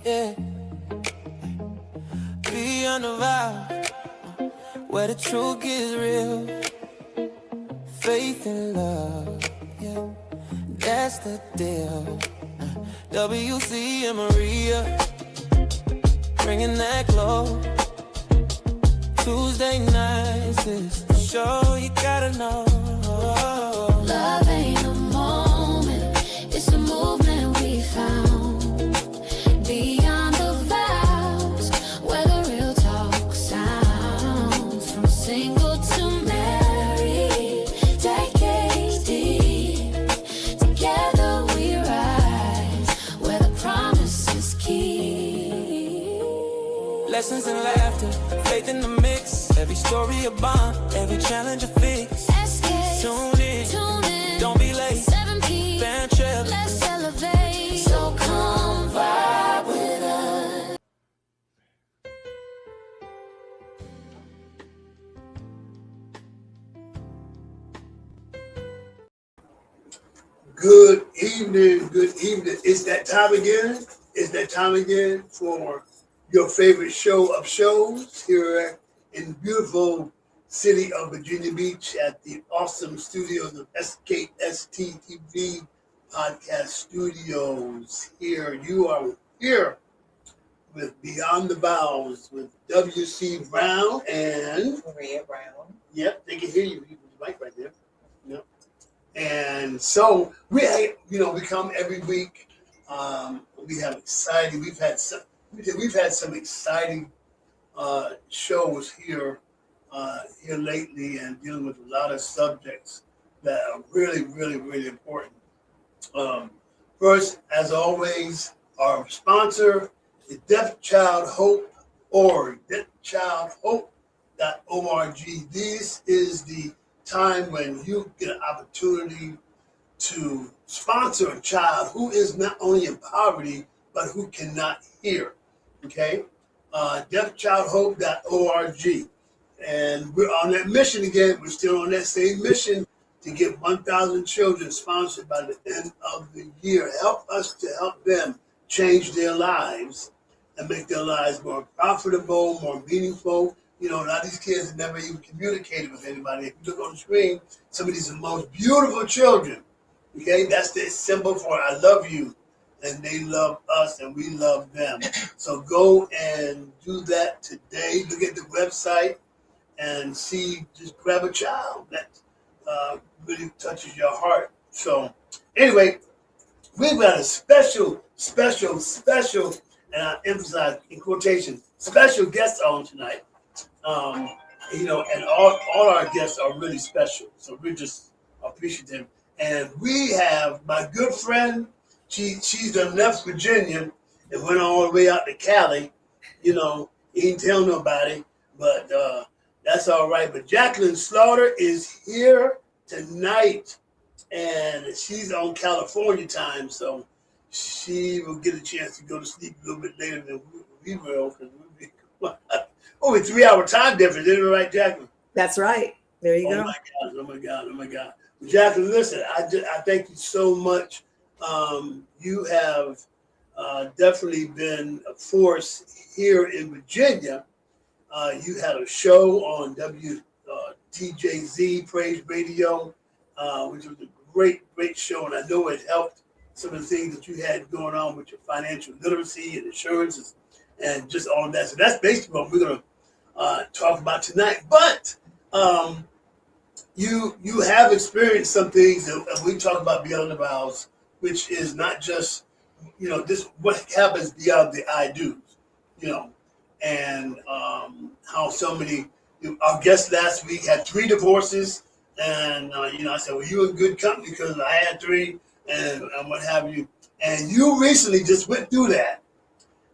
yeah. Beyond the vows, where the truth gets real. Faith and love, yeah, that's the deal. WC and Maria, bringing that glow. Tuesday nights is the show you gotta know. Love ain't a moment, it's a movement we found. Beyond the vows, where the real talk sounds. From single to married, decades deep. Together we rise, where the promise is key. Lessons in laughter, faith in the mix. Every story a bond, every challenge a fix. SKST, Tune in, don't be late. 7 p.m. Fan trip, Let's elevate. So come vibe with us. Good evening, good evening. It's that time again. It's that time again for your favorite show of shows here in beautiful city of Virginia Beach at the awesome studios of SKST TV podcast studios. Here you are here with Beyond the Vows with W.C. Brown and Maria Brown. Yep, they can hear you. You can mic right there. Yep. And so we come every week. We have exciting. We've had some exciting shows here lately, and dealing with a lot of subjects that are really, really, really important. First, as always, our sponsor is Deaf Child Hope org. DeafChildHope.org. This is the time when you get an opportunity to sponsor a child who is not only in poverty, but who cannot hear. Okay? DeafChildHope.org. And we're on that mission again. We're still on that same mission to get 1,000 children sponsored by the end of the year. Help us to help them change their lives and make their lives more profitable, more meaningful. You know, a lot of these kids have never even communicated with anybody. If you look on the screen, some of these are the most beautiful children. Okay, that's the symbol for I love you. And they love us and we love them. So go and do that today. Look at the website and see, just grab a child that really touches your heart. So anyway, we've got a special, and I emphasize in quotation, special guest on tonight. And all our guests are really special. So we're just appreciative. And we have my good friend, she's done left Virginia and went all the way out to Cali. You know, he didn't tell nobody, but that's all right. But Jacqueline Slaughter is here tonight, and she's on California time, so she will get a chance to go to sleep a little bit later than we will, because we'll be over 3 hour time difference. Isn't it right, Jacqueline? That's right. There you go. Oh my God. Jacqueline, listen, I thank you so much. You have definitely been a force here in Virginia. You had a show on WTJZ Praise Radio, which was a great show, and I know it helped some of the things that you had going on with your financial literacy and insurances and just all of that. So that's basically what we're going to talk about tonight. But you have experienced some things that we talk about Beyond the Vows, which is not just, this what happens beyond the I do's, and how so many, our guest last week had 3 divorces, and I said, well, you in good company because I had 3 and what have you. And you recently just went through that.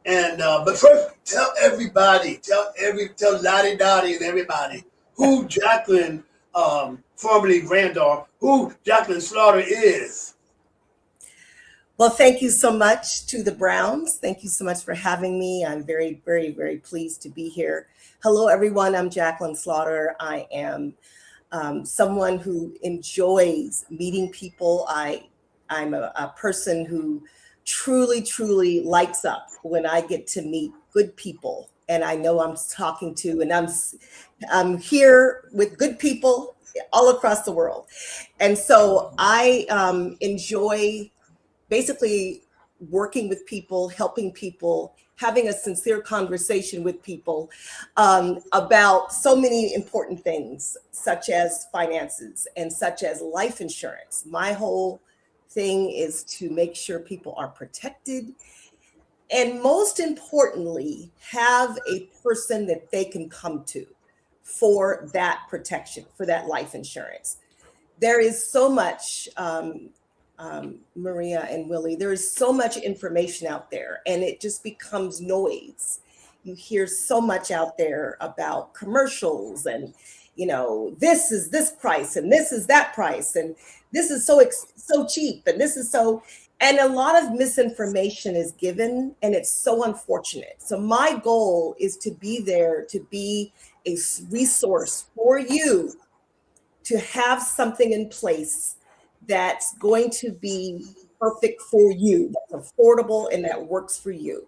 And but first, tell everybody, tell Lottie Dottie and everybody who Jacqueline, formerly Randolph, who Jacqueline Slaughter is. Well, thank you so much to the Browns. Thank you so much for having me. I'm very, very, very pleased to be here. Hello, everyone. I'm Jacqueline Slaughter. I am someone who enjoys meeting people. I'm a person who truly lights up when I get to meet good people, and I know I'm talking to, and I'm here with good people all across the world. And so I enjoy basically working with people, helping people, having a sincere conversation with people about so many important things, such as finances and such as life insurance. My whole thing is to make sure people are protected, and most importantly, have a person that they can come to for that protection, for that life insurance. There is so much, Maria and Willie, there is so much information out there, and it just becomes noise. You hear so much out there about commercials, and this is this price, and this is that price, and this is so cheap, and this is so. And a lot of misinformation is given, and it's so unfortunate. So my goal is to be there, to be a resource for you, to have something in place that's going to be perfect for you, that's affordable, and that works for you.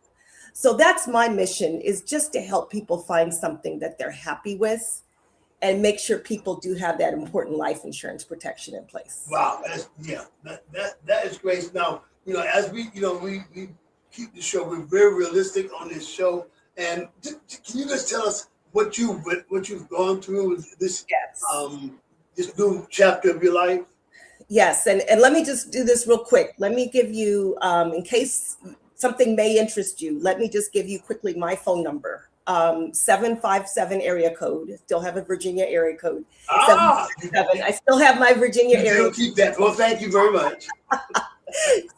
So that's my mission, is just to help people find something that they're happy with, and make sure people do have that important life insurance protection in place. Wow, that is great. Now, as we keep the show, we're very realistic on this show. And can you just tell us what you've gone through with this this new chapter of your life? Yes, and let me just do this real quick. Let me give you, in case something may interest you, let me just give you quickly my phone number. 757 area code. Still have a Virginia area code. 757. I still have my Virginia area code. Keep that. Well, thank you very much.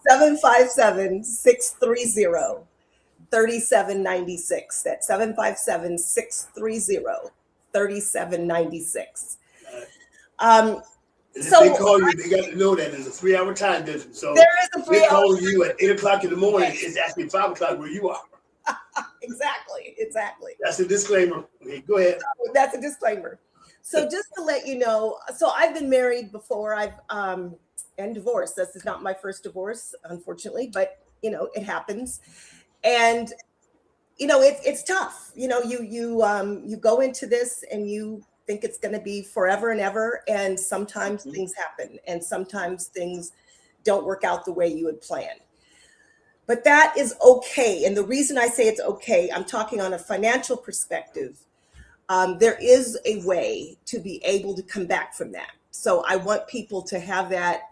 757-630-3796. That's 757-630-3796. If So they call you, they got to know that there's a 3-hour time difference. So there is a 3 hour. They call you at 8 o'clock in the morning. It's actually 5 o'clock where you are. Exactly. That's a disclaimer. Okay, go ahead. That's a disclaimer. So just to let you know, so I've been married before. And divorced. This is not my first divorce, unfortunately, but it happens. And it's tough. You go into this and you think it's going to be forever and ever, and sometimes things happen, and sometimes things don't work out the way you had planned. But that is okay. And the reason I say it's okay, I'm talking on a financial perspective. There is a way to be able to come back from that. So I want people to have that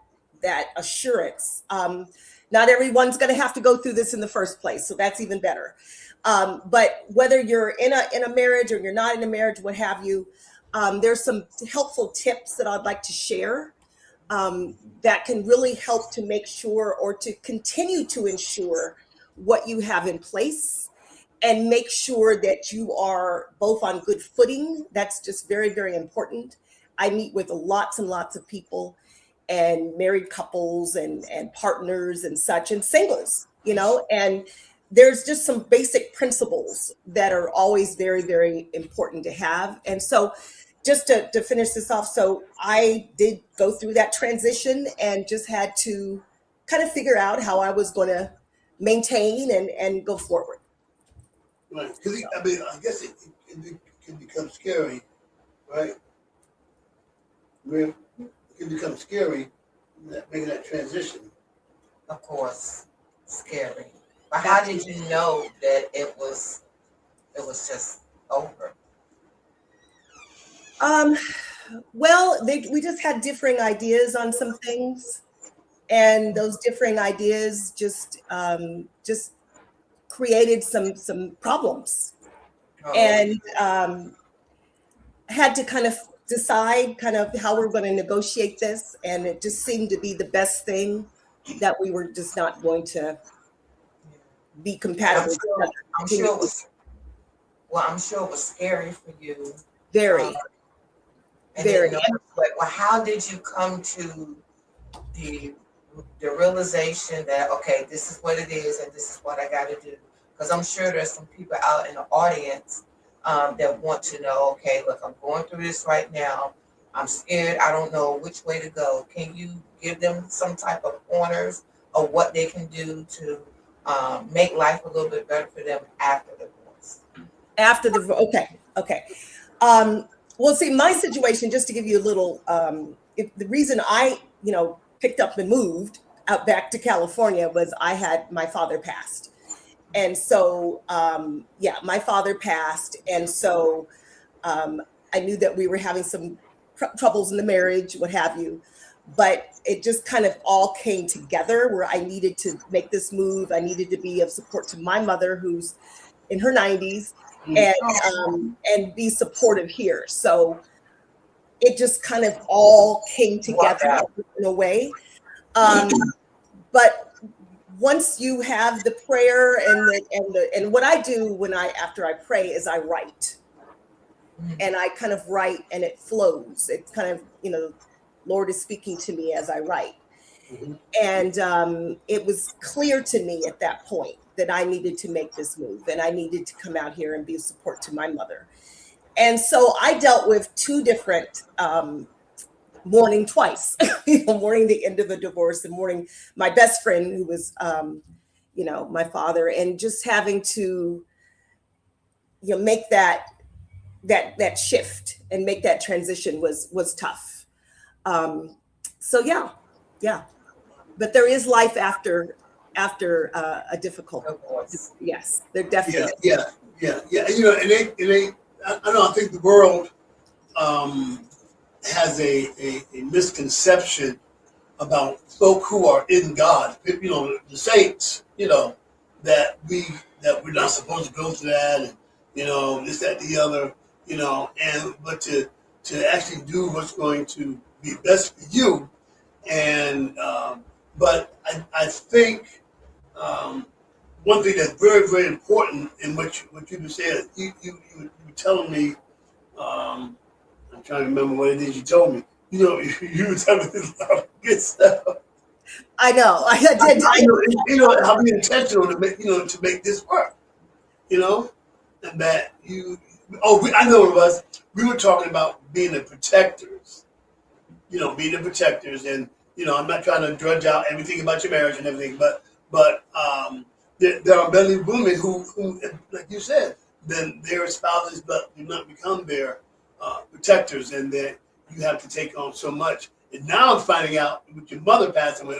assurance. Not everyone's going to have to go through this in the first place, so that's even better. But whether you're in a marriage or you're not in a marriage, what have you, there's some helpful tips that I'd like to share that can really help to make sure, or to continue to ensure, what you have in place, and make sure that you are both on good footing. That's just very, very important. I meet with lots and lots of people, and married couples and partners and such, and singles, and there's just some basic principles that are always very, very important to have. And so just to finish this off, so I did go through that transition and just had to kind of figure out how I was going to maintain and go forward. Right. Because I guess it can become scary, right? It can become scary making that transition. Of course, scary. But how did you know that it was just over? Well, we just had differing ideas on some things, and those differing ideas just created some problems, and had to kind of decide how we're going to negotiate this, and it just seemed to be the best thing, that we were just not going to be compatible. I'm sure it was scary for you. Very. Very. Well, how did you come to the realization that, okay, this is what it is and this is what I got to do? Because I'm sure there's some people out in the audience that want to know, okay, look, I'm going through this right now. I'm scared. I don't know which way to go. Can you give them some type of pointers of what they can do to make life a little bit better for them after divorce. After the okay. Well, see, my situation, just to give you a little, the reason I, picked up and moved out back to California was I had my father passed. And so, my father passed. And so I knew that we were having some troubles in the marriage, what have you. But it just kind of all came together where I needed to make this move. I needed to be of support to my mother, who's in her 90s, and be supportive here. So it just kind of all came together in a way. But once you have the prayer and what I do after I pray is I write, and I kind of write and it flows. It's kind of, Lord is speaking to me as I write. Mm-hmm. And it was clear to me at that point that I needed to make this move and I needed to come out here and be a support to my mother. And so I dealt with two different mourning twice, mourning the end of a divorce and mourning my best friend who was, my father, and just having to, make that shift and make that transition was tough. So yeah. But there is life after a difficult divorce. Yes, there definitely. Yeah. It ain't. I think the world has a misconception about folk who are in God. The saints. That we're not supposed to go through that, and this, that, the other. But to actually do what's going to be best for you, and but I think one thing that's very, very important in what you just said, you were telling me, I'm trying to remember what it is you told me. You were telling me this lot of good stuff. I know. I did. How be intentional to make this work. And that I know it was. We were talking about being the protectors. Being the protectors, and I'm not trying to drudge out everything about your marriage and everything, but there are many women who, like you said, then their spouses do not become their protectors, and that you have to take on so much. And now I'm finding out with your mother passing away,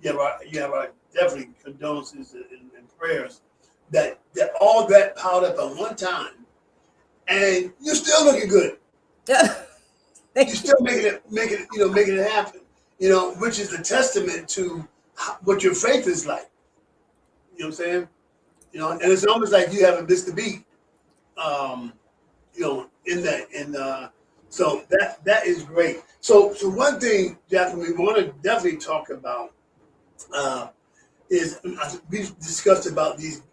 you have our definitely condolences and prayers that all that piled up at one time, and you're still looking good. You're still making it happen. Which is a testament to what your faith is like. You know what I'm saying? And it's almost like you haven't missed a beat. In that, and so that is great. So one thing, Jacqueline, we want to definitely talk about is we've discussed about these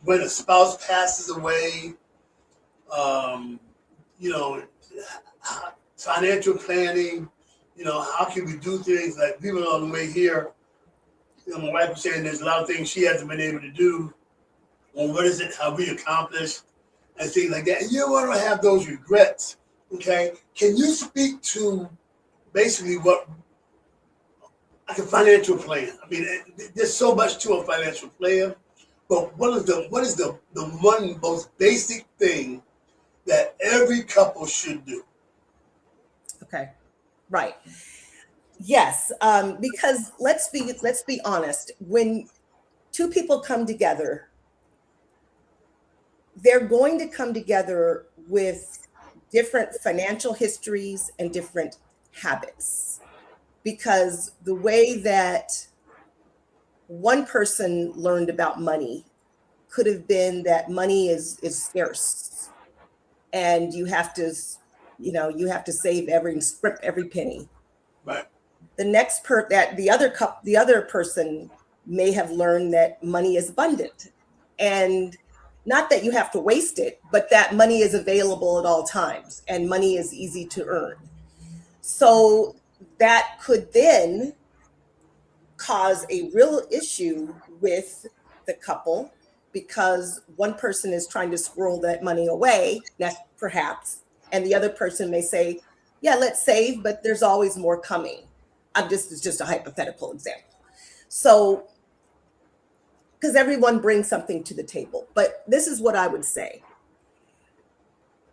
when a spouse passes away. Financial planning. How can we do things like people on the way here? My wife was saying there's a lot of things she hasn't been able to do. Well, what is it? Have we accomplished? And things like that. And you don't want to have those regrets. Okay. Can you speak to basically what like a financial plan? I mean, there's so much to a financial plan, but what is the one most basic thing that every couple should do? Okay. Right. Yes. Because let's be honest. When two people come together, they're going to come together with different financial histories and different habits, because the way that one person learned about money could have been that money is scarce and you have to save every penny. Right. The next the other person may have learned that money is abundant, and not that you have to waste it, but that money is available at all times and money is easy to earn. So that could then cause a real issue with the couple, because one person is trying to squirrel that money away, perhaps, and the other person may say, yeah, let's save, but there's always more coming. It's just a hypothetical example. So, because everyone brings something to the table, but this is what I would say.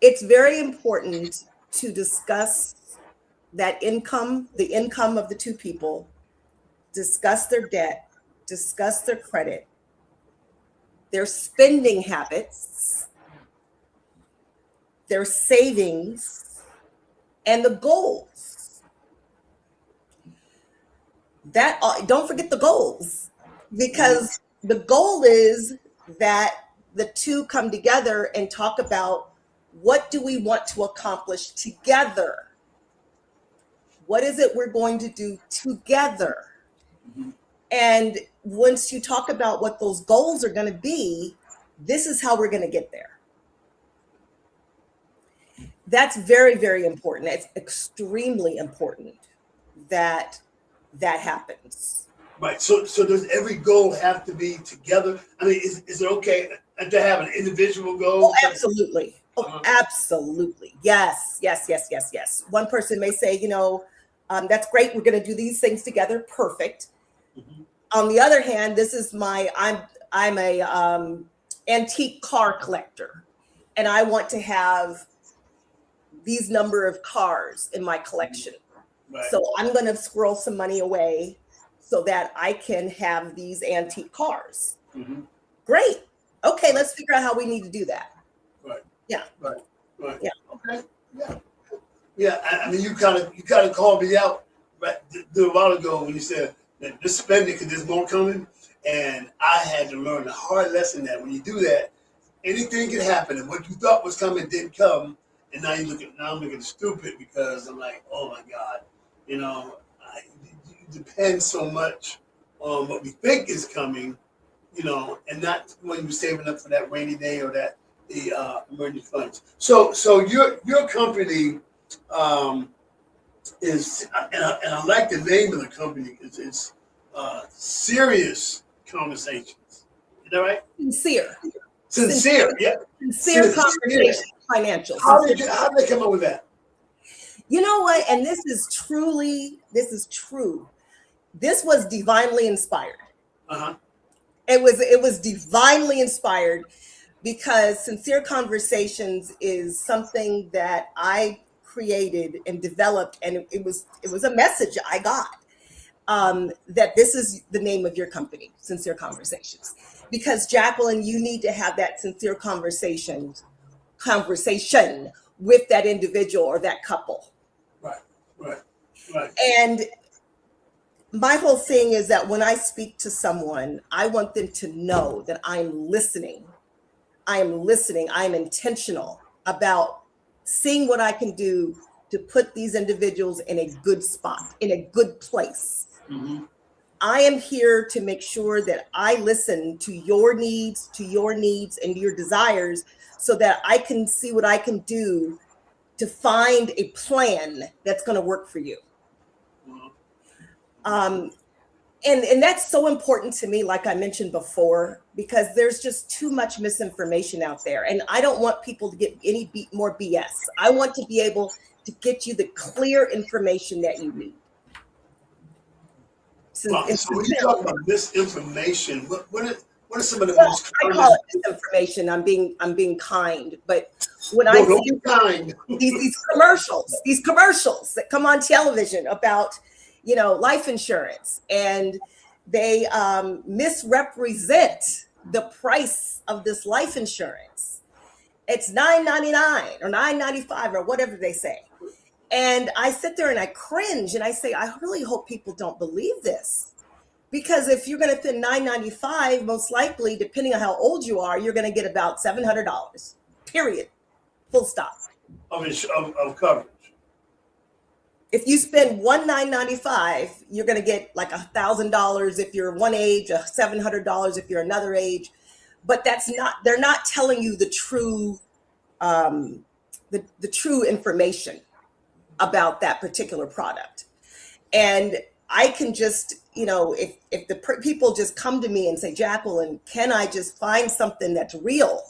It's very important to discuss that income, the income of the two people, discuss their debt, discuss their credit, their spending habits, their savings, and the goals. That don't forget the goals, because the goal is that the two come together and talk about what do we want to accomplish together. What is it we're going to do together? And once you talk about what those goals are going to be, this is how we're going to get there. That's very, very important. It's extremely important that that happens. Right. So does every goal have to be together? I mean, is it okay to have an individual goal? Oh, absolutely. Oh, absolutely. Yes, yes, yes, yes, yes. One person may say, that's great. We're going to do these things together. Perfect. Mm-hmm. On the other hand, this is I'm a antique car collector, and I want to have these number of cars in my collection. Right. So I'm going to squirrel some money away so that I can have these antique cars. Mm-hmm. Great. Okay, let's figure out how we need to do that. Right. Yeah. Right. Right. Yeah. Okay. Yeah. Yeah. I mean, you kind of called me out right a while ago when you said that just spend it because there's more coming, and I had to learn a hard lesson that when you do that, anything can happen, and what you thought was coming didn't come, and now I'm looking stupid because I'm like, oh my God, it depends so much on what we think is coming, and not when you're saving up for that rainy day or that the emergency funds. So your company is, and I like the name of the company because it's Serious Conversations. Is that right? Sincere, yeah. Sincere Conversations Financial. How did they come up with that? You know what? And this is true. This was divinely inspired. Uh-huh. It was divinely inspired because Sincere Conversations is something that I created and developed, and it was a message I got that this is the name of your company, Sincere Conversations, because Jacqueline, you need to have that sincere conversation with that individual or that couple. Right. And my whole thing is that when I speak to someone, I want them to know that I'm listening. I am intentional about seeing what I can do to put these individuals in a good spot, in a good place. Mm-hmm. I am here to make sure that I listen to your needs and your desires so that I can see what I can do to find a plan that's going to work for you. And that's so important to me, like I mentioned before, because there's just too much misinformation out there. And I don't want people to get any more BS. I want to be able to get you the clear information that you need. So when you talk about misinformation, what are some of the most common? I call it misinformation. I'm being kind, but when don't be kind. these commercials that come on television about life insurance, and they misrepresent the price of this life insurance. It's $9.99 or $9.95 or whatever they say. And I sit there and I cringe and I say, I really hope people don't believe this, because if you're going to spend $9.95, most likely, depending on how old you are, you're going to get about $700, period, full stop. Of coverage. If you spend $1,995, you're going to get like $1,000 if you're one age, $700 if you're another age. But they're not telling you the true, the true information about that particular product. And I can just, if the people just come to me and say, Jacqueline, can I just find something that's real?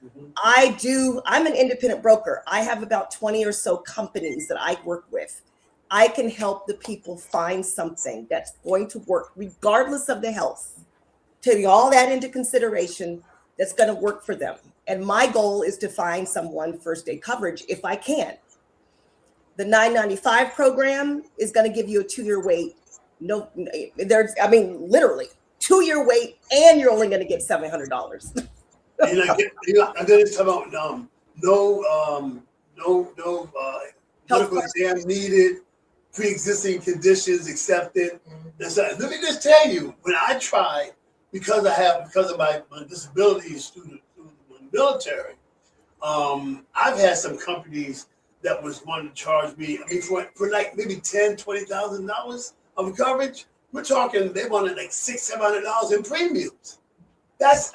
Mm-hmm. I'm an independent broker. I have about 20 or so companies that I work with. I can help the people find something that's going to work, regardless of the health, taking all that into consideration, that's going to work for them. And my goal is to find someone first day coverage if I can. The $995 program is going to give you a 2-year wait. No, literally 2-year wait, and you're only going to get $700. And I did talk about no medical exam needed, pre-existing conditions accepted. That's right. Let me just tell you, when I tried, because of my disability student in the military, I've had some companies that was wanting to charge me, for like maybe $10,000-$20,000 of coverage. We're talking, they wanted like $600-$700 in premiums. That's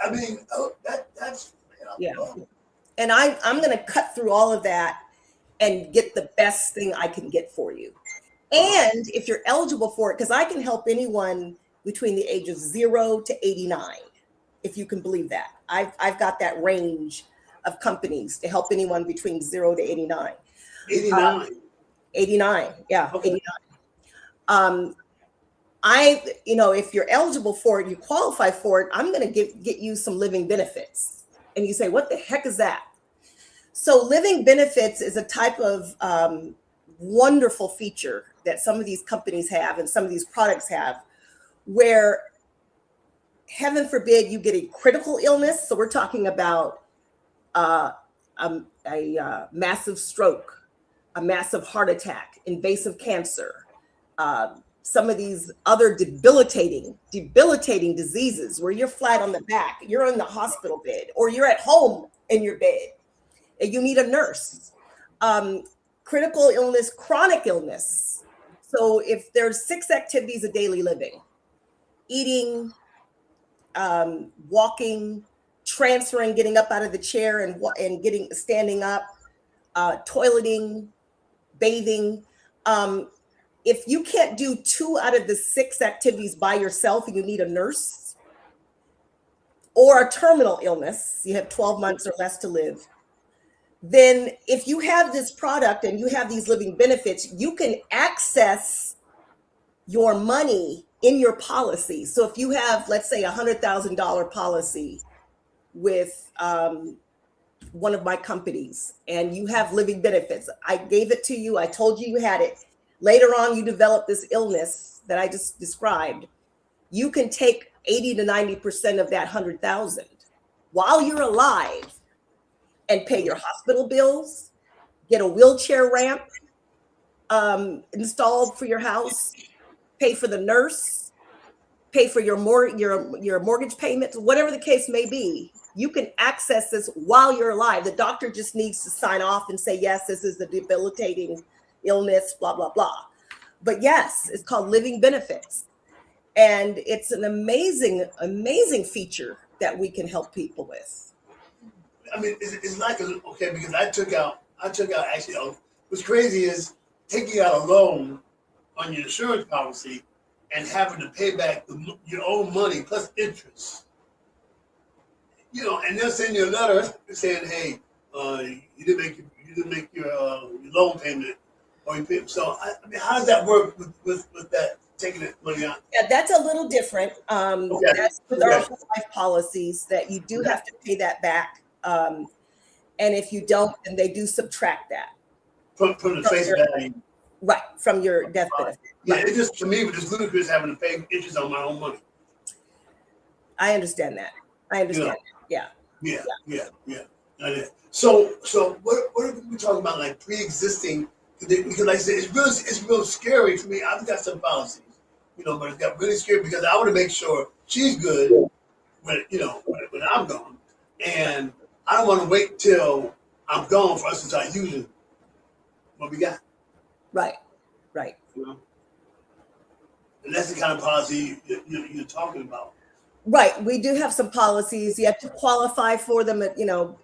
yeah. And I'm going to cut through all of that and get the best thing I can get for you. And if you're eligible for it, because I can help anyone between the ages 0 to 89, if you can believe that. I've got that range of companies to help anyone between 0 to 89. 89. 89, yeah, Okay. 89. If you're eligible for it, you qualify for it, I'm going to get you some living benefits. And you say, what the heck is that? So living benefits is a type of wonderful feature that some of these companies have and some of these products have, where heaven forbid you get a critical illness. So we're talking about a massive stroke, a massive heart attack, invasive cancer, some of these other debilitating diseases where you're flat on the back, you're in the hospital bed, or you're at home in your bed and you need a nurse. Critical illness, chronic illness. So if there's 6 activities of daily living: eating, walking, transferring, getting up out of the chair and standing up, toileting, bathing. If you can't do 2 out of the 6 activities by yourself and you need a nurse, or a terminal illness, you have 12 months or less to live, then if you have this product and you have these living benefits, you can access your money in your policy. So if you have, let's say, $100,000 policy with one of my companies and you have living benefits, I gave it to you, I told you you had it. Later on, you develop this illness that I just described. You can take 80 to 90% of that 100,000 while you're alive and pay your hospital bills, get a wheelchair ramp installed for your house, pay for the nurse, pay for your mortgage payments, whatever the case may be. You can access this while you're alive. The doctor just needs to sign off and say, yes, this is a debilitating illness, blah, blah, blah. But yes, it's called living benefits. And it's an amazing, amazing feature that we can help people with. I mean, it's like, because I took out actually, what's crazy is taking out a loan on your insurance policy and having to pay back your own money plus interest. And they'll send you a letter saying, hey, you didn't make your loan payment. So, how does that work with that, taking that money out? Yeah, that's a little different. That's with our whole life policies that you do have to pay that back. And if you don't, then they do subtract that. From the face value. Right, from your death benefit. Yeah, it just, to me, it was just ludicrous having to pay interest on my own money. I understand that. Yeah. So what are we talking about, like pre-existing? Because like I said, it's real scary for me. I've got some policies, but it's got really scary because I want to make sure she's good when I'm gone, and I don't want to wait till I'm gone for us to start using what we got. Right. And that's the kind of policy you're talking about. Right. We do have some policies. You have to qualify for them,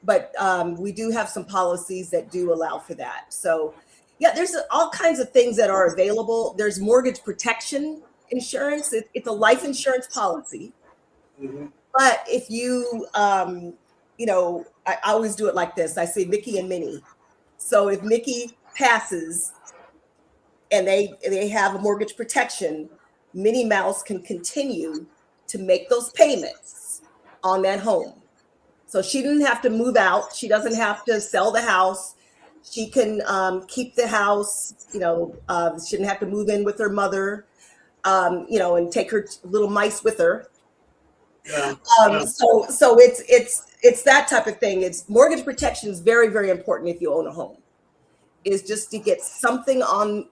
but we do have some policies that do allow for that. So, yeah, there's all kinds of things that are available. There's mortgage protection insurance. It's a life insurance policy. Mm-hmm. But if you, I always do it like this. I say Mickey and Minnie. So if Mickey passes, and they have a mortgage protection, Minnie Mouse can continue to make those payments on that home. So she didn't have to move out. She doesn't have to sell the house. She can keep the house, she didn't have to move in with her mother, and take her little mice with her. Yeah. So it's that type of thing. It's mortgage protection is very, very important if you own a home, is just to get something on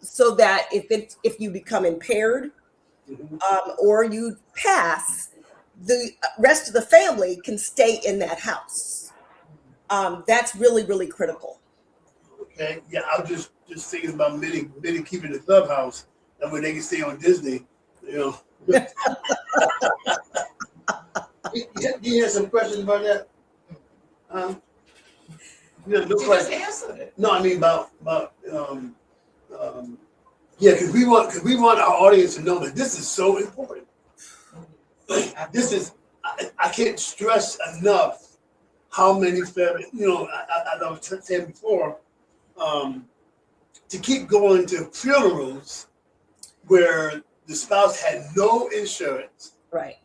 so that if you become impaired or you pass, the rest of the family can stay in that house. That's really, really critical. Okay. Yeah, I was just thinking about Minnie keeping the clubhouse. That way they can stay on Disney. You had some questions about that? No You just answered it. No, I mean about because we want our audience to know that this is so important. This is I can't stress enough how many families, I was saying before, to keep going to funerals where the spouse had no insurance, Right.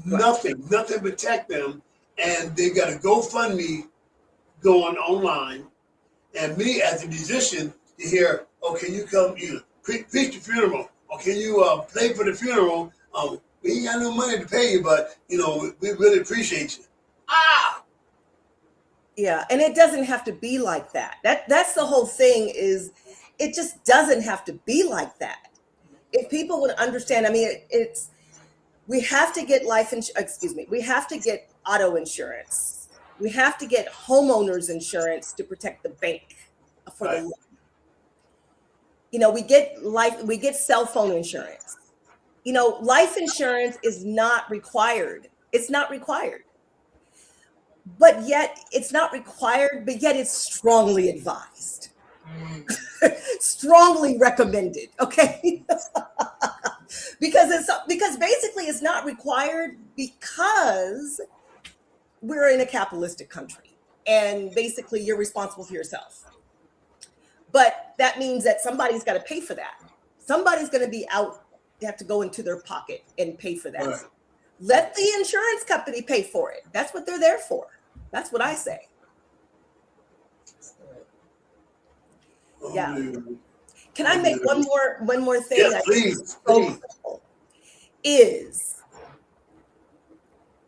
nothing to protect them, and they got a GoFundMe going online. And me as a musician to hear, oh, can you come preach the funeral, or can you play for the funeral? We ain't got no money to pay you, but we really appreciate you. Yeah, and it doesn't have to be like that. That's the whole thing, is it just doesn't have to be like that. If people would understand, I mean, we have to get we have to get auto insurance. We have to get homeowners insurance to protect the bank for the loan. We get cell phone insurance. Life insurance is not required. It's not required. But yet it's not required, but yet it's strongly advised. Strongly recommended, okay? because basically it's not required because we're in a capitalistic country and basically you're responsible for yourself. But that means that somebody's got to pay for that. Somebody's going to be out, they have to go into their pocket and pay for that. Right. Let the insurance company pay for it. That's what they're there for. That's what I say. Yeah. Can I make one more thing? Yes, please. Is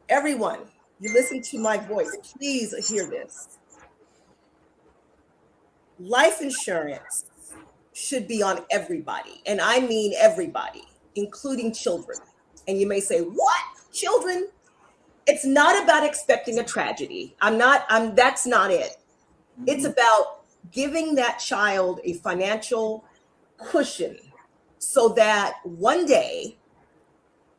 everyone, you listen to my voice, please hear this. Life insurance should be on everybody, and I mean everybody, including children. And you may say, what? Children? It's not about expecting a tragedy. That's not it. It's about giving that child a financial cushion so that one day,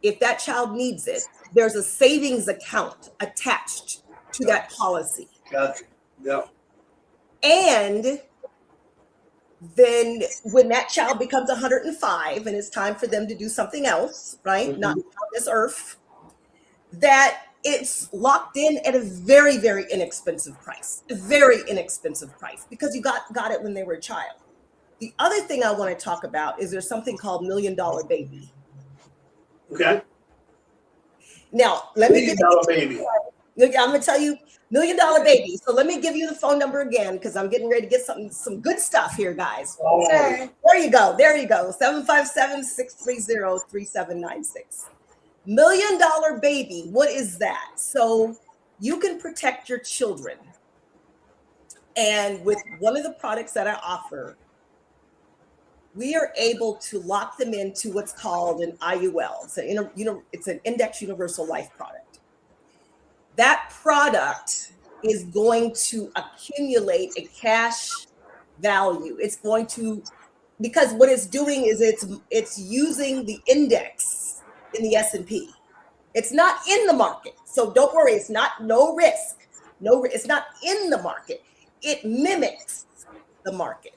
if that child needs it, there's a savings account attached to that policy. Gotcha. Yeah. And then when that child becomes 105 and it's time for them to do something else, right? Mm-hmm. Not on this earth, that it's locked in at a very, very inexpensive price, because you got it when they were a child. The other thing I want to talk about is there's something called $1 Million Baby. Okay. Now, let me $1 Million Baby. I'm going to tell you $1 Million Baby. So let me give you the phone number again, because I'm getting ready to get some good stuff here, guys. Oh. There you go. 757-630-3796. $1 Million Baby. What is that? So you can protect your children. And with one of the products that I offer, we are able to lock them into what's called an IUL. So it's an Index Universal Life product. That product is going to accumulate a cash value. It's going to, because what it's doing is it's using the index in the S&P. It's not in the market. So don't worry, it's not no risk. It's not in the market. It mimics the market.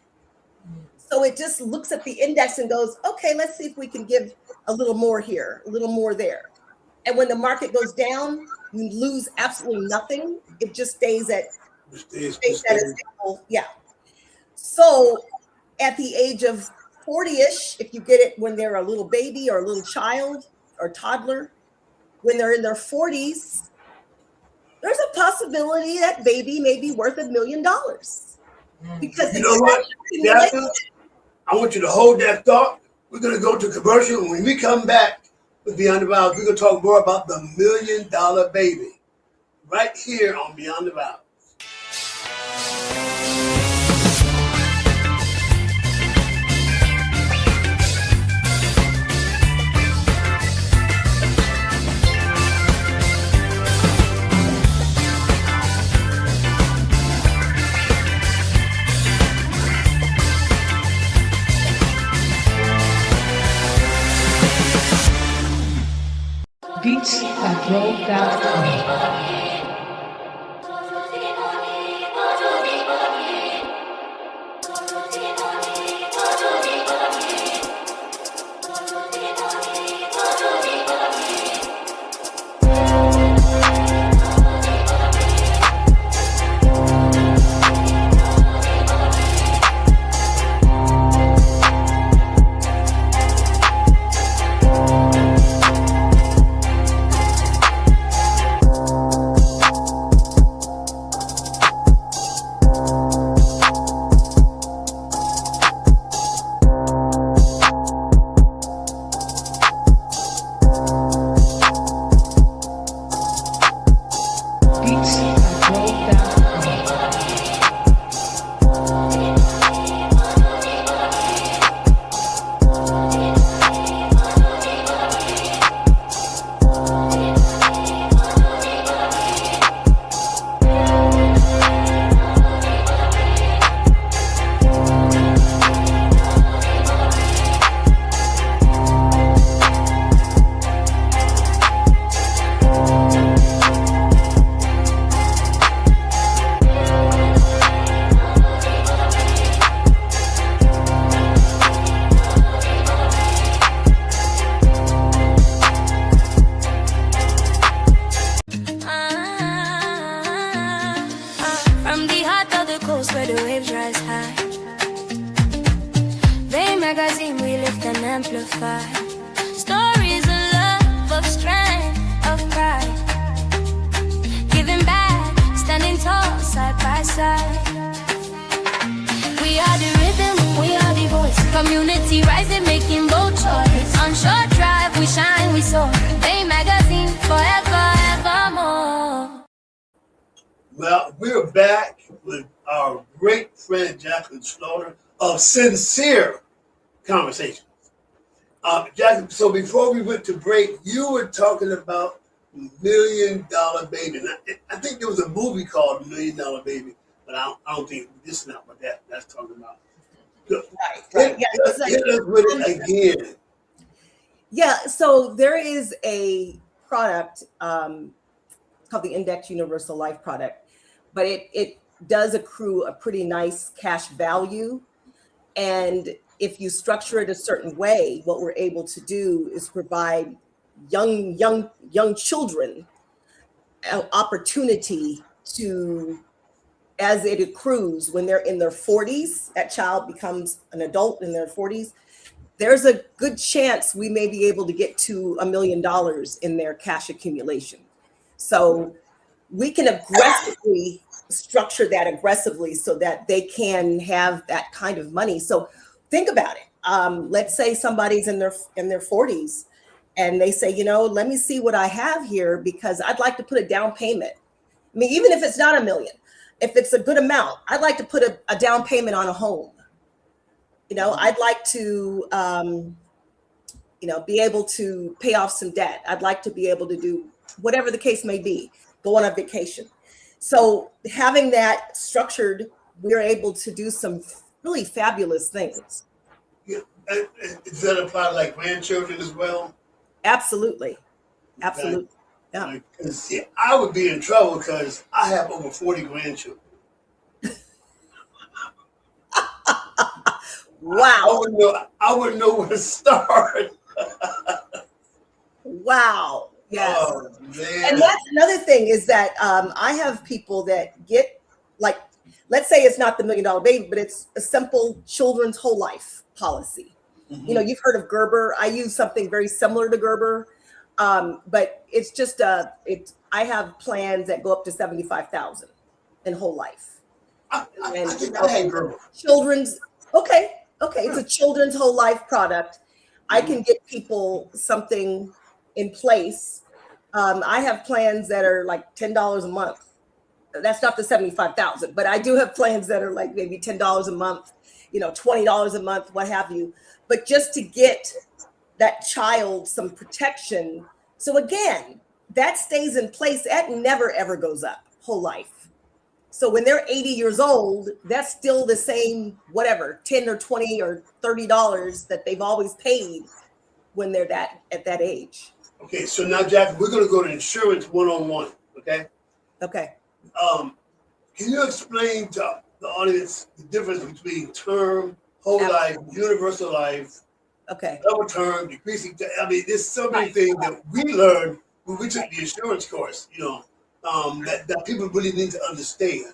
So it just looks at the index and goes, okay, let's see if we can give a little more here, a little more there. And when the market goes down, you lose absolutely nothing. It just stays at a stable. Yeah. So at the age of 40-ish, if you get it when they're a little baby or a little child or toddler, when they're in their 40s, there's a possibility that baby may be worth $1 million. Because you know what, Jacqueline? I want you to hold that thought. We're going to go to commercial. And when we come back with Beyond the Vows, we're going to talk more about the $1 million baby right here on Beyond the Vows. beats@roll.com. where the waves rise high. They magazine, we lift and amplify stories of love, of strength, of pride. Giving back, standing tall, side by side. We are the rhythm, we are the voice. Community rising, making bold choice. On short drive, we shine, we soar. They magazine, forever, evermore. Well, we're back with our great friend Jacqueline Slaughter of Sincere Conversations. Jacqueline, so before we went to break, you were talking about $1 Million Baby. And I think there was a movie called $1 Million Baby, but I don't think this is not what that's talking about. Right. Yeah, hit us with it again. Yeah, so there is a product called the Index Universal Life product, but it does accrue a pretty nice cash value. And if you structure it a certain way, what we're able to do is provide young children an opportunity to, as it accrues, when they're in their 40s, that child becomes an adult in their 40s, there's a good chance we may be able to get to $1 million in their cash accumulation. So we can aggressively structure that aggressively so that they can have that kind of money. So think about it. Let's say somebody's in their 40s and they say, let me see what I have here because I'd like to put a down payment. I mean, even if it's not $1 million, if it's a good amount, I'd like to put a down payment on a home. I'd like to, be able to pay off some debt. I'd like to be able to do whatever the case may be, go on a vacation. So having that structured, we're able to do some really fabulous things. Yeah. Does that apply to like grandchildren as well? Absolutely. Absolutely. Yeah. See, I would be in trouble because I have over 40 grandchildren. Wow. I wouldn't know where to start. Wow. Yes. Oh, man. And that's another thing is that I have people that get, like, let's say it's not the $1 Million Baby, but it's a simple children's whole life policy. You know, you've heard of Gerber. I use something very similar to Gerber, but it's just I have plans that go up to 75,000 in whole life. I think I had Gerber. Children's, okay, it's a children's whole life product. I can get people something in place. I have plans that are like $10 a month. That's not the 75,000, but I do have plans that are like maybe $10 a month, you know, $20 a month, what have you. But just to get that child some protection. So again, that stays in place. That never, ever goes up whole life. So when they're 80 years old, that's still the same, whatever, 10 or 20 or $30 that they've always paid when they're at that age. Okay, so now, Jack, we're going to go to insurance one-on-one, okay? Okay. Can you explain to the audience the difference between term, whole life, universal life, double term, decreasing term? I mean, there's so many things that we learned when we took the insurance course, you know, that people really need to understand.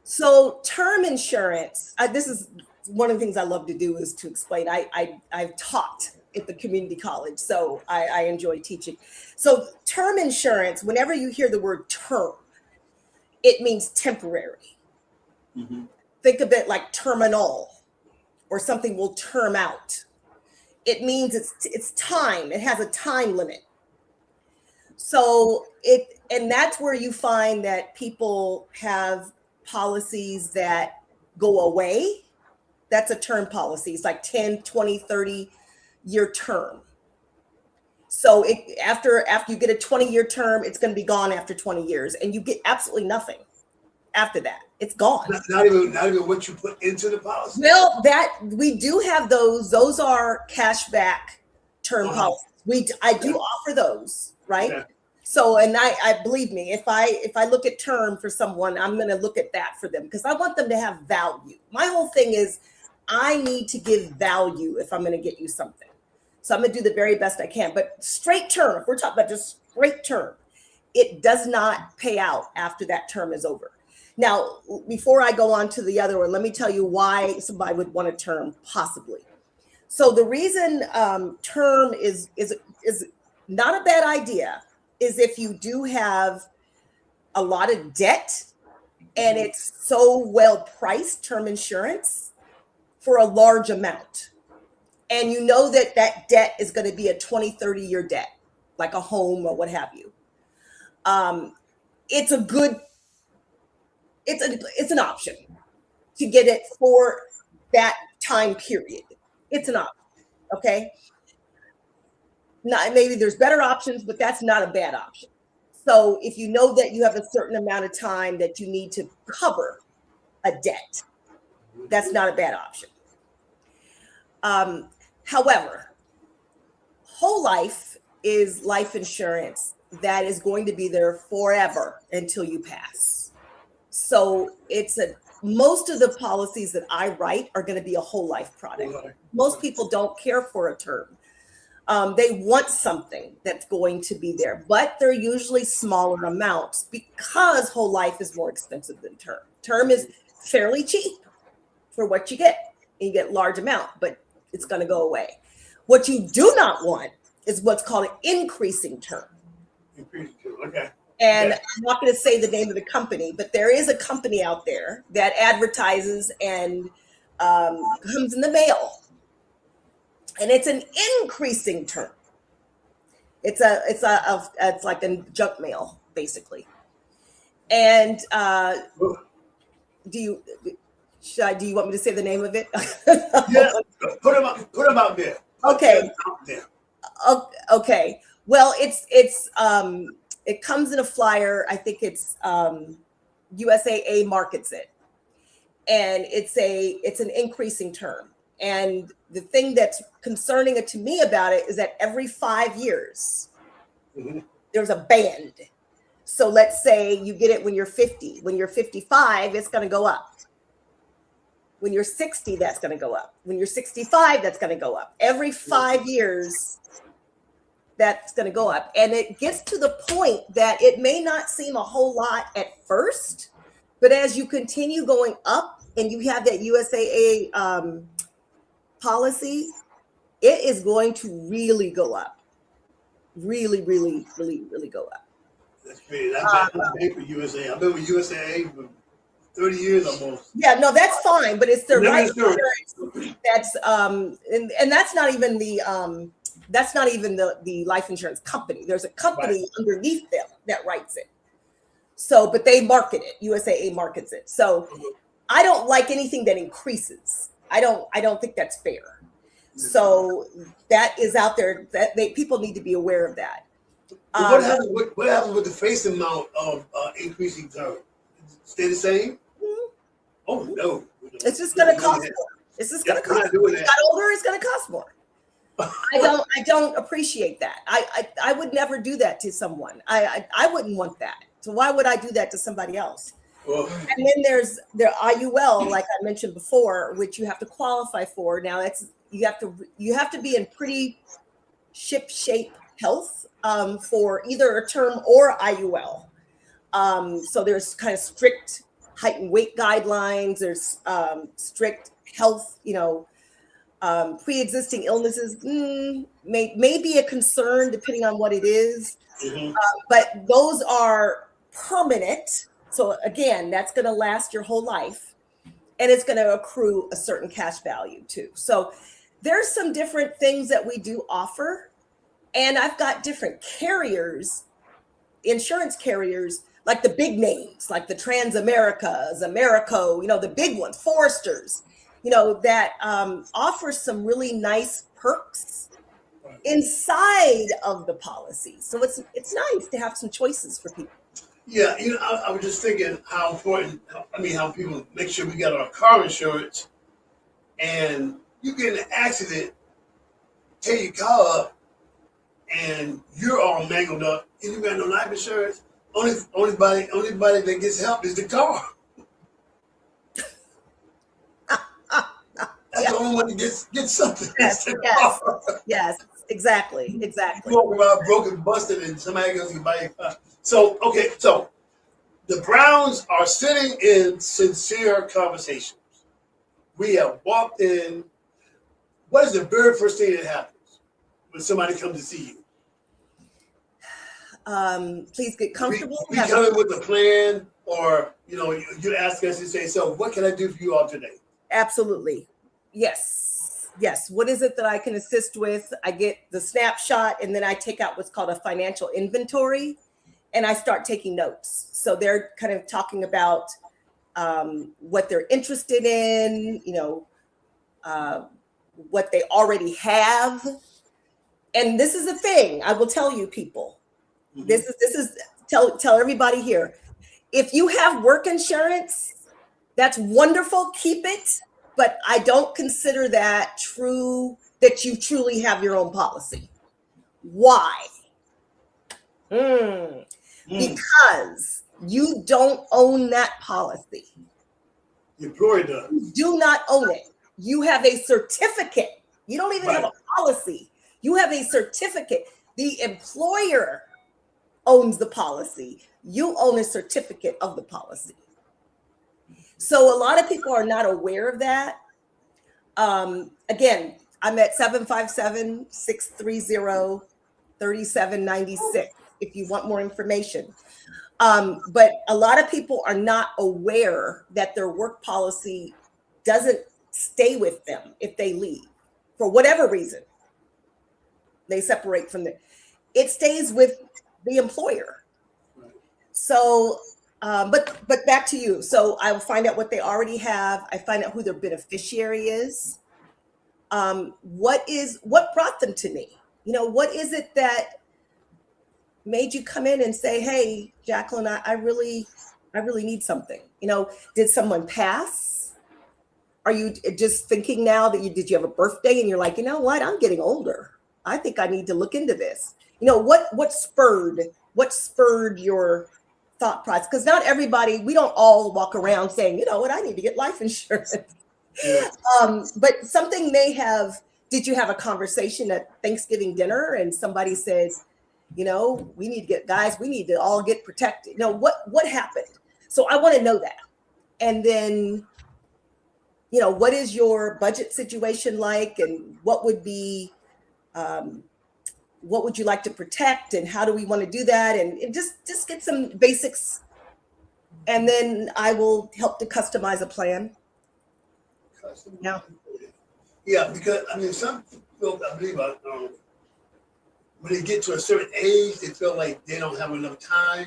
So term insurance, this is one of the things I love to do is to explain. I've taught at the community college, so I enjoy teaching. So term insurance, whenever you hear the word term, it means temporary. Mm-hmm. Think of it like terminal, or something will term out. It means it's time. It has a time limit. So and that's where you find that people have policies that go away. That's a term policy. It's like 10, 20, 30 year term. So after you get a 20-year term, it's going to be gone after 20 years, and you get absolutely nothing after that. It's gone. Not even what you put into the policy. Well, that we do have those. Those are cashback term policies. I do offer those, right? Yeah. So, and I believe me, if I look at term for someone, I'm going to look at that for them because I want them to have value. My whole thing is I need to give value if I'm going to get you something. So I'm going to do the very best I can. But straight term, if we're talking about just straight term, it does not pay out after that term is over. Now, before I go on to the other one, let me tell you why somebody would want a term possibly. So the reason term is not a bad idea is if you do have a lot of debt and it's so well priced, term insurance, for a large amount. And you know that debt is going to be a 20, 30-year debt, like a home or what have you. It's an option to get it for that time period. It's an option, okay? Now, maybe there's better options, but that's not a bad option. So if you know that you have a certain amount of time that you need to cover a debt, that's not a bad option. However, whole life is life insurance that is going to be there forever until you pass. So most of the policies that I write are going to be a whole life product. Most people don't care for a term. They want something that's going to be there, but they're usually smaller amounts because whole life is more expensive than term. Term is fairly cheap for what you get. You get large amount, but it's going to go away. What you do not want is what's called an increasing term. Okay. And I'm not going to say the name of the company, but there is a company out there that advertises and comes in the mail. And it's an increasing term. It's like a junk mail, basically. And do you want me to say the name of it? Yeah, put them out there. Okay. Okay. Well, it comes in a flyer. I think it's USAA markets it, and it's an increasing term. And the thing that's concerning to me about it is that every 5 years, there's a band. So let's say you get it when you're 50. When you're 55, it's going to go up. When you're 60, that's going to go up. When you're 65, that's going to go up. Every 5 years, that's going to go up. And it gets to the point that it may not seem a whole lot at first, but as you continue going up and you have that USAA policy, it is going to really go up. Really, really, really, really go up. That's great. I've been for USA. I've been with USA for 30 years almost. Yeah, no, that's fine, but it's the Never right insurance. insurance that's and that's not even the life insurance company. There's a company underneath them that writes it. So, but they market it. USAA markets it. So I don't like anything that increases. I don't think that's fair. So that is out there that people need to be aware of that. What happens with the face amount of increasing term? Stay the same? Oh no! It's just going to cost more. It's just going to cost more. As you got older, it's going to cost more. I don't appreciate that. I would never do that to someone. I wouldn't want that. So why would I do that to somebody else? And then there's the IUL, like I mentioned before, which you have to qualify for. Now you have to be in pretty ship-shape health for either a term or IUL. So there's kind of strict height and weight guidelines. There's strict health, pre-existing illnesses may be a concern depending on what it is. But those are permanent. So again, that's going to last your whole life, and it's going to accrue a certain cash value too. So there's some different things that we do offer, and I've got different carriers, insurance carriers, like the big names, like the Transamericas, Americo, the big ones, Foresters, that offer some really nice perks inside of the policy. So it's nice to have some choices for people. Yeah, I was just thinking how important, how people make sure we got our car insurance, and you get in an accident, tear your car up, and you're all mangled up, and you got no life insurance. Only body that gets help is the car. That's the only one that gets something. Yes, exactly. You walk around broken, busted, and somebody else can buy your car. So the Browns are sitting in sincere conversations. We have walked in. What is the very first thing that happens when somebody comes to see you? Please get comfortable. We come in with a plan, or you ask us and say, "So, what can I do for you all today?" Absolutely, yes. What is it that I can assist with? I get the snapshot, and then I take out what's called a financial inventory, and I start taking notes. So they're kind of talking about what they're interested in, what they already have, and this is the thing I will tell you, people. This is tell everybody here. If you have work insurance, that's wonderful. Keep it, but I don't consider that true that you truly have your own policy. Why? Because you don't own that policy. The employer does. You do not own it. You have a certificate. You don't even have a policy. You have a certificate. The employer owns the policy. You own a certificate of the policy. So a lot of people are not aware of that. Again, I'm at 757-630-3796 if you want more information. But a lot of people are not aware that their work policy doesn't stay with them if they leave for whatever reason. They separate from it stays with the employer. So, but back to you. So I will find out what they already have. I find out who their beneficiary is. What brought them to me? What is it that made you come in and say, "Hey, Jacqueline, I really need something." Did someone pass? Are you just thinking now that did you have a birthday and you're like, what? I'm getting older. I think I need to look into this. What spurred your thought process? Because not everybody, we don't all walk around saying, I need to get life insurance. But something may have. Did you have a conversation at Thanksgiving dinner and somebody says, we need to all get protected? What happened? So I want to know that. And then what is your budget situation like, and what would be, what would you like to protect, and how do we want to do that, and just get some basics, and then I will help to customize a plan. Yeah. Yeah, because I mean, some people, I believe, when they get to a certain age, they feel like they don't have enough time.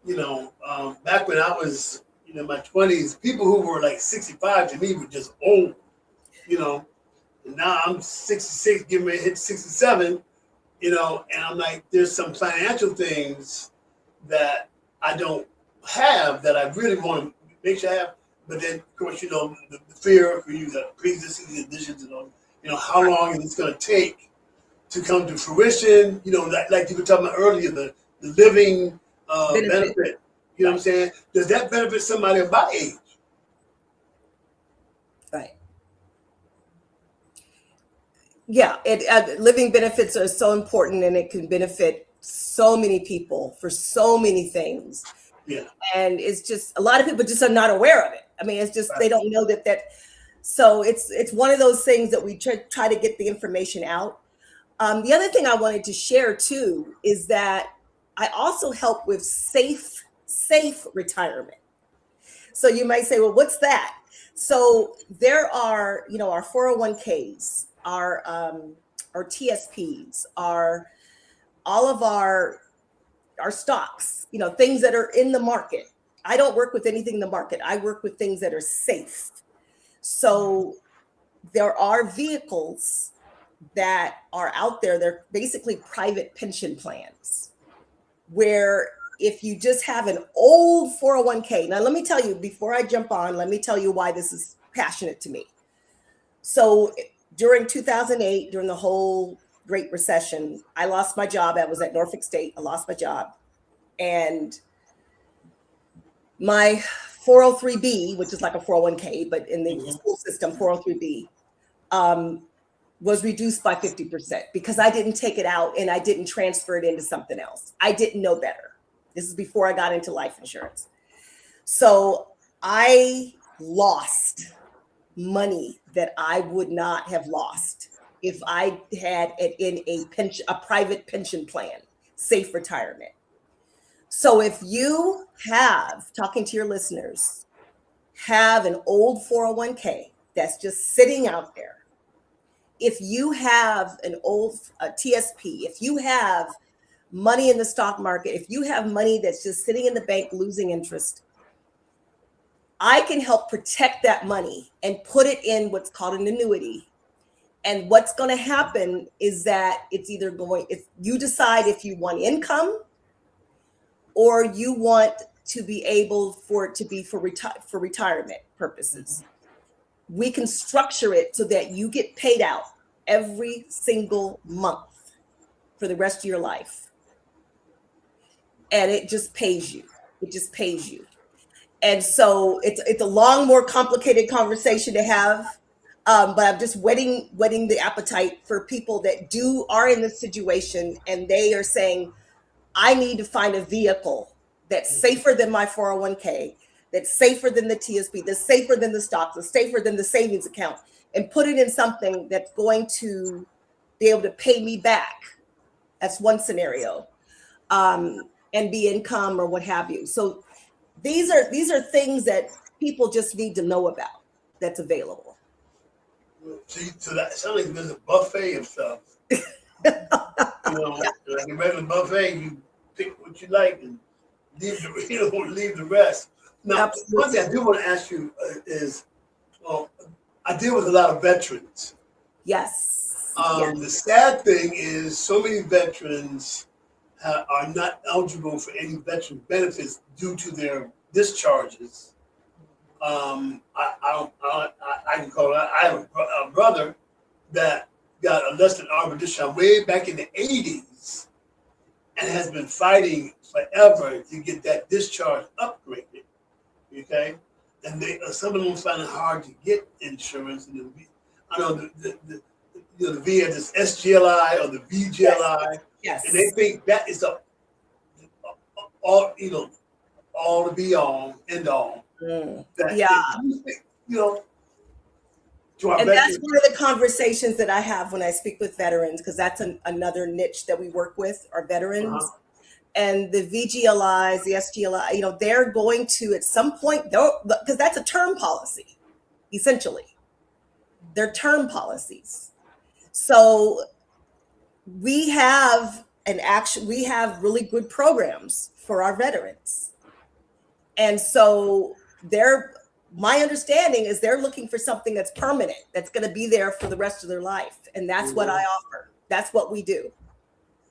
Back when I was, in my 20s, people who were like 65 to me were just old, And now I'm 66, getting ready to hit 67, and I'm like, there's some financial things that I don't have that I really want to make sure I have. But then, of course, the fear for you, the pre-existing conditions, how long is it going to take to come to fruition? Like you were talking about earlier, the living benefit. You know what I'm saying? Does that benefit somebody of my age? Right. Yeah, living benefits are so important, and it can benefit so many people for so many things. Yeah. And it's just, a lot of people just are not aware of it. I mean, it's just, they don't know that. So it's one of those things that we try to get the information out. The other thing I wanted to share too is that I also help with safe retirement. So you might say, well, what's that? So there are, our 401ks, our TSPs, all of our stocks, things that are in the market. I don't work with anything in the market. I work with things that are safe. So there are vehicles that are out there. They're basically private pension plans, where if you just have an old 401k. Now, let me tell you, before I jump on, let me tell you why this is passionate to me. So during 2008, during the whole Great Recession, I lost my job. I was at Norfolk State. I lost my job. And my 403B, which is like a 401k, but in the school system, 403B, was reduced by 50% because I didn't take it out and I didn't transfer it into something else. I didn't know better. This is before I got into life insurance. So I lost money that I would not have lost if I had it in a private pension plan, safe retirement. So if you have, talking to your listeners, have an old 401k that's just sitting out there, if you have an old TSP, if you have money in the stock market, if you have money that's just sitting in the bank losing interest, I can help protect that money and put it in what's called an annuity. And what's going to happen is that it's either if you decide if you want income or you want to be able for it to be for retirement purposes. We can structure it so that you get paid out every single month for the rest of your life. And it just pays you. It just pays you. And so it's a long, more complicated conversation to have. But I'm just whetting the appetite for people that are in this situation and they are saying, I need to find a vehicle that's safer than my 401k, that's safer than the TSP, that's safer than the stocks, that's safer than the savings account, and put it in something that's going to be able to pay me back. That's one scenario, and be income or what have you. So these are things that people just need to know about that's available. So that sounds like there's a buffet of stuff. Like a regular buffet, you pick what you like and leave the rest. Now, Absolutely. one thing I do want to ask you is, I deal with a lot of veterans. Yes. The sad thing is so many veterans are not eligible for any veteran benefits due to their discharges. I can call it. I have a brother that got a less than honorable discharge way back in the 80s and has been fighting forever to get that discharge upgraded. Okay, and some of them find it hard to get insurance. And I know the VA, this SGLI or the VGLI, Yes. and they think that is all the be all end all. Mm. That Yeah. if you to our And veterans. that's one of the conversations that I have when I speak with veterans, because that's another niche that we work with, are veterans. And the VGLIs, the SGLI, they're going to, at some point, because that's a term policy, essentially. They're term policies. So we have really good programs for our veterans. And so my understanding is they're looking for something that's permanent, that's going to be there for the rest of their life. And that's what I offer. That's what we do.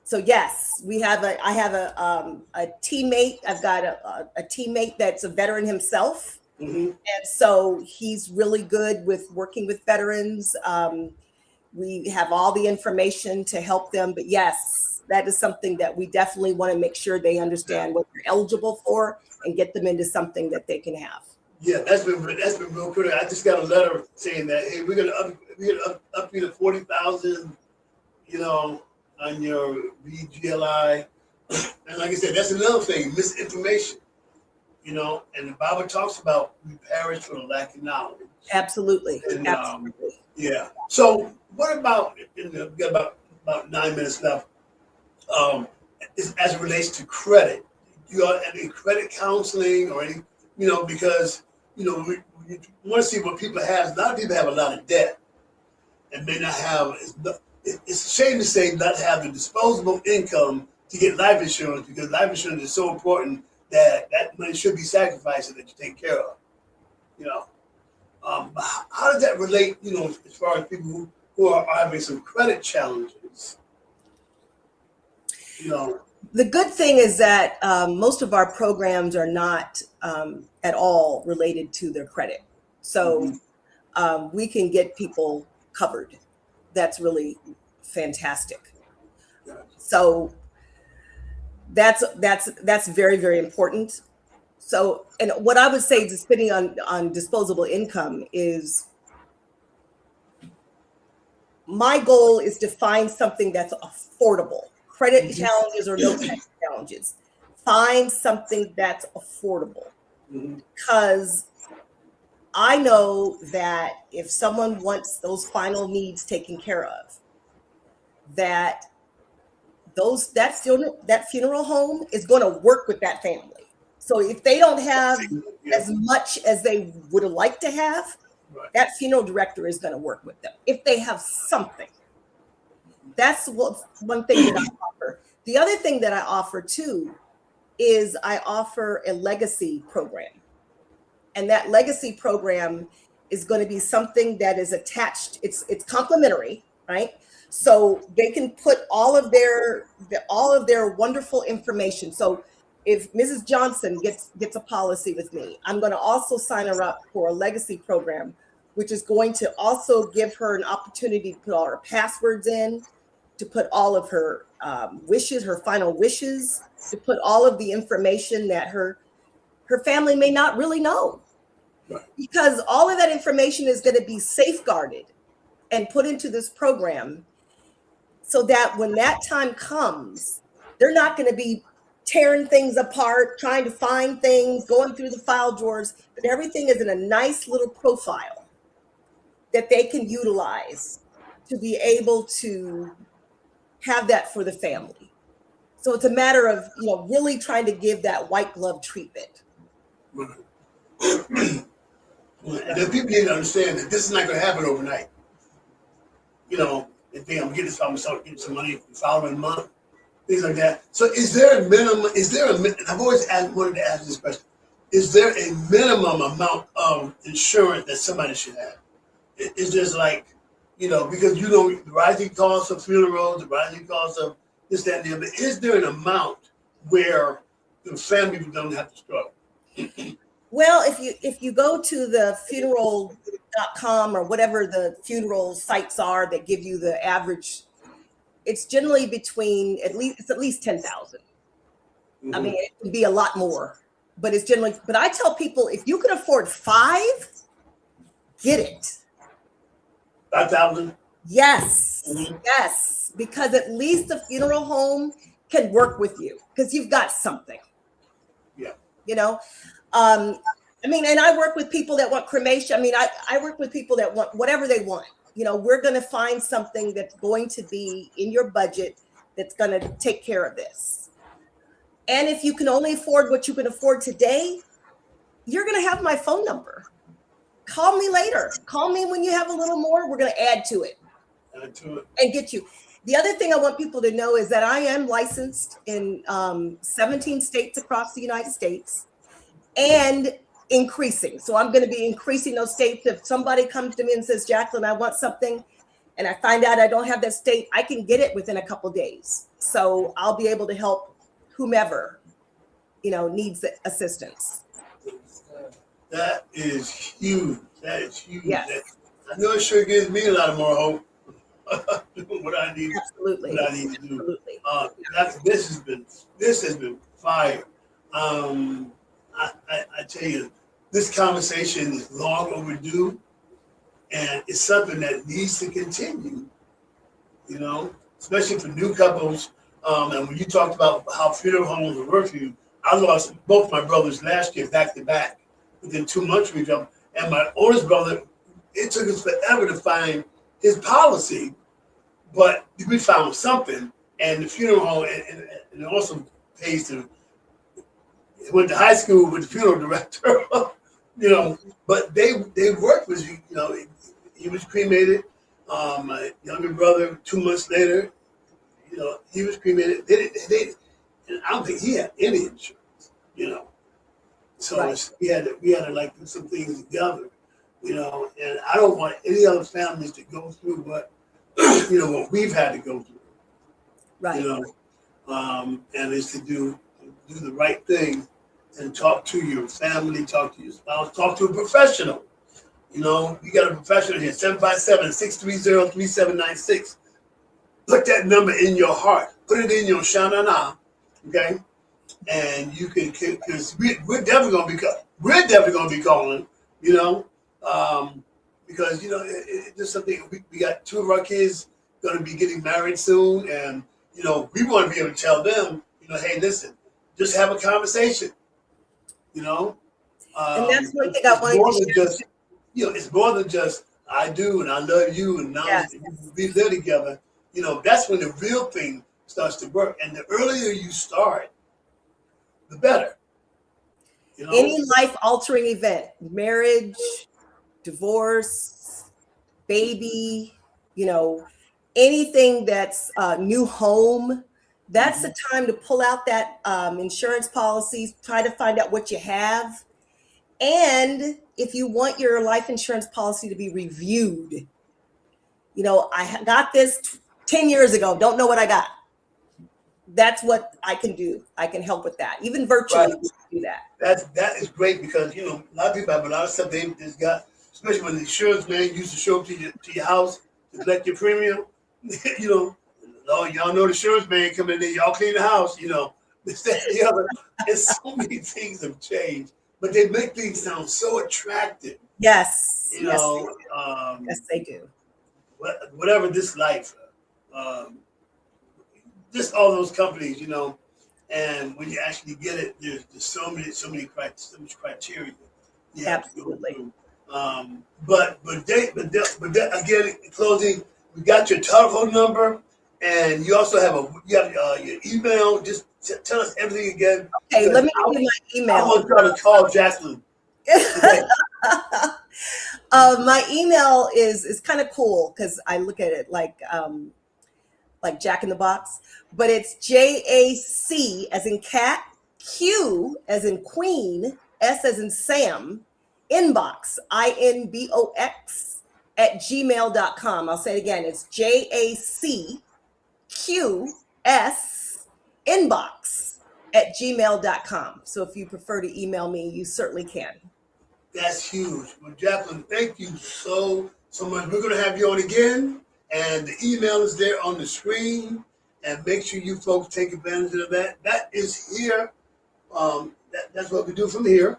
So yes, I have a teammate. I've got a teammate that's a veteran himself. And so he's really good with working with veterans. We have all the information to help them. But yes, that is something that we definitely want to make sure they understand what they're eligible for and get them into something that they can have. Yeah, that's been real critical. I just got a letter saying that, hey, we're gonna up you to 40,000, on your VGLI. And like I said, that's another thing, misinformation. And the Bible talks about we perish for the lack of knowledge. Absolutely. And, Absolutely. Yeah. So what about, we got about 9 minutes left, as it relates to credit? Do you have any credit counseling or any, because, we want to see what people have. A lot of people have a lot of debt and may not have, it's a shame to say not have the disposable income to get life insurance, because life insurance is so important that money should be sacrificed so that you take care of. How does that relate, as far as people who are having some credit challenges? The good thing is that most of our programs are not at all related to their credit. So we can get people covered. That's really fantastic. So that's very, very important. So, and what I would say, just spending on disposable income, is my goal is to find something that's affordable. Credit challenges or no credit challenges. Find something that's affordable. Because I know that if someone wants those final needs taken care of, that funeral home is going to work with that family. So if they don't have as much as they would like to have, that funeral director is going to work with them. If they have something, that's one thing that I offer. The other thing that I offer too is I offer a legacy program. And that legacy program is going to be something that is attached. It's complimentary, right? So they can put all of their wonderful information. So if Mrs. Johnson gets a policy with me, I'm going to also sign her up for a legacy program, which is going to also give her an opportunity to put all her passwords in, to put all of her wishes, her final wishes, to put all of the information that her family may not really know. Because all of that information is going to be safeguarded and put into this program, so that when that time comes, they're not going to be tearing things apart, trying to find things, going through the file drawers, but everything is in a nice little profile that they can utilize to be able to have that for the family. So it's a matter of, really trying to give that white glove treatment. The people need to understand that this is not going to happen overnight. They think I'm getting getting some money the following month, things like that. So is there a minimum? I've always wanted to ask this question. Is there a minimum amount of insurance that somebody should have? It's just like, because the rising cost of funerals, the rising cost of this, that, and the other. Is there an amount where the family don't have to struggle? Well, if you go to the funeral.com or whatever the funeral sites are that give you the average, it's generally between at least 10,000. I mean, it can be a lot more, but it's generally. But I tell people, if you can afford 5, get it. 5,000. Yes, yes, because at least the funeral home can work with you because you've got something. Yeah. I mean, and I work with people that want cremation. I mean, I work with people that want whatever they want. You know, we're going to find something that's going to be in your budget that's going to take care of this. And if you can only afford what you can afford today, you're going to have my phone number. Call me later. Call me when you have a little more. We're going to add to it. And get you. The other thing I want people to know is that I am licensed in 17 states across the United States and increasing. So I'm going to be increasing those states. If somebody comes to me and says, Jacqueline, I want something, and I find out I don't have that state, I can get it within a couple days. So I'll be able to help whomever, you know, needs assistance. That is huge. That is huge. Yes. I know it sure gives me a lot of more hope. What I need, Absolutely. what I need to do. Absolutely. This has been fire. I tell you, this conversation is long overdue, and it's something that needs to continue. You know, especially for new couples. And when you talked about how funeral homes are working, I lost both my brothers last year back to back within 2 months of each other. And my oldest brother, it took us forever to find his policy, but we found something. And the funeral home, and it also pays to, went to high school with the funeral director, you know, but they worked with, you know, he was cremated. My younger brother, 2 months later, you know, he was cremated. And I don't think he had any insurance, you know. So right. we had to like do some things together, you know. And I don't want any other families to go through what, you know, what we've had to go through, right? You know, and it's to do the right thing and talk to your family, talk to your spouse, talk to a professional. You know, you got a professional here, 757-630-3796. Put that number in your heart. Put it in your shanana, okay? And you can, because we're definitely gonna be calling, you know, because you know it's just something. We got 2 of our kids gonna be getting married soon, and you know we want to be able to tell them, you know, hey, listen, just have a conversation, you know. And that's one thing I wanted to share. You know, it's more than just I do and I love you and now we live together. You know, that's when the real thing starts to work. And the earlier you start, the better. You know? Any life-altering event, marriage, divorce, baby, you know, anything that's new home, that's the time to pull out that insurance policies, try to find out what you have. And if you want your life insurance policy to be reviewed, you know, I got this 10 years ago, don't know what I got. That's what I can do. I can help with that. Even virtually do that. That is great because, you know, a lot of people have a lot of stuff they just got, especially when the insurance man used to show up to your house to collect your premium. You know, oh, y'all know the insurance man coming in there, y'all clean the house, you know, this, that, and the other. And so many things have changed. But they make things sound so attractive. Yes. You know, yes, they do. Whatever this life, just all those companies, you know, and when you actually get it, there's so much criteria. Absolutely. But again, in closing, we got your telephone number, and you also have your email. Just tell us everything again. Okay, let me give you my email. I want to try to call Jacqueline. My email is kind of cool because I look at it like Jack in the Box, but it's JAC as in cat, Q as in queen, S as in Sam, inbox, INBOX @gmail.com. I'll say it again. It's JACQS inbox @gmail.com. So if you prefer to email me, you certainly can. That's huge. Well, Jacqueline, thank you so much. We're going to have you on again, and the email is there on the screen, and make sure you folks take advantage of that. That is here. That's what we do from here.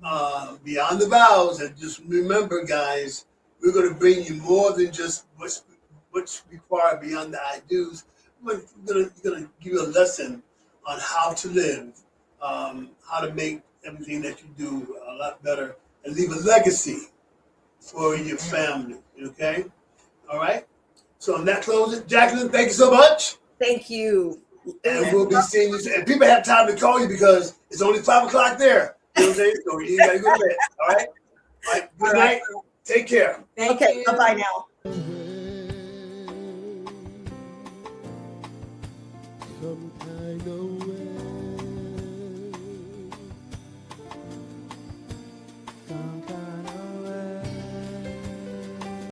Beyond the Vows. And just remember, guys, we're going to bring you more than just what's required beyond the I do's. We're going to give you a lesson on how to live, how to make everything that you do a lot better and leave a legacy for your family. Okay? All right? So on that closing, Jacqueline, thank you so much. Thank you. And we'll be seeing you. And people have time to call you because it's only 5 o'clock there. You know what I'm saying? So you gotta go to bed. All right? All right. Good night. Take care. Thank Okay, you. bye-bye now. Some kind of way.